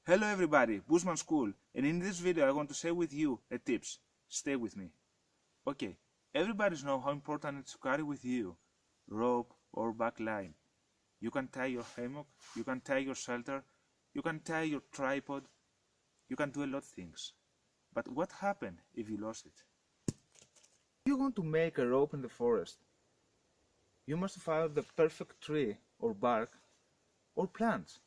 Hello everybody, Bushman School, and in this video I want to share with you a tips. Stay with me. Okay, everybody knows how important it is to carry with you rope or back line. You can tie your hammock, you can tie your shelter, you can tie your tripod, you can do a lot of things. But what happens if you lost it? If you want to make a rope in the forest, you must find the perfect tree or bark or plants.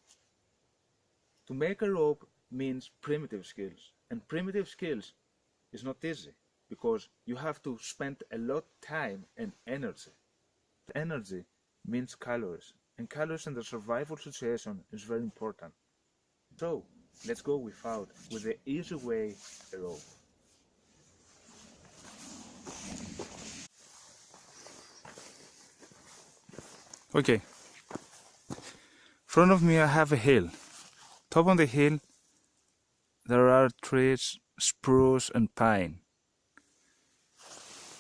To make a rope means primitive skills, and primitive skills is not easy because you have to spend a lot of time and energy. Energy means calories, and calories in the survival situation is very important. So let's go with the easy way a rope. Okay, in front of me I have a hill. Top on the hill there are trees, spruce and pine.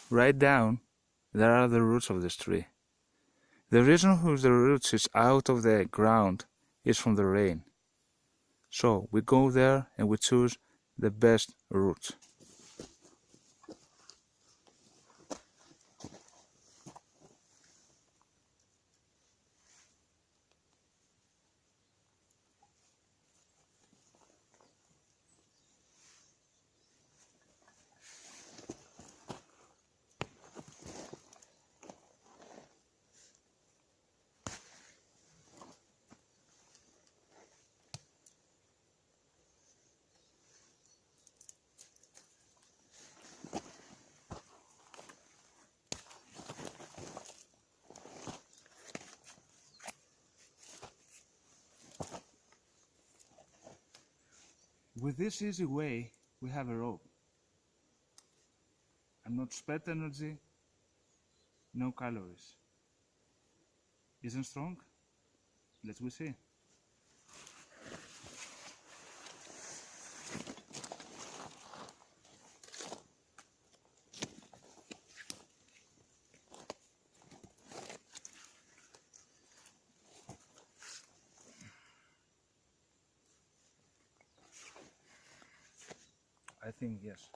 Right down there are the roots of this tree. The reason why the roots is out of the ground is from the rain. So we go there and we choose the best roots. With this easy way, we have a rope. And not spent energy, no calories. Isn't strong? Let's we see. I think yes.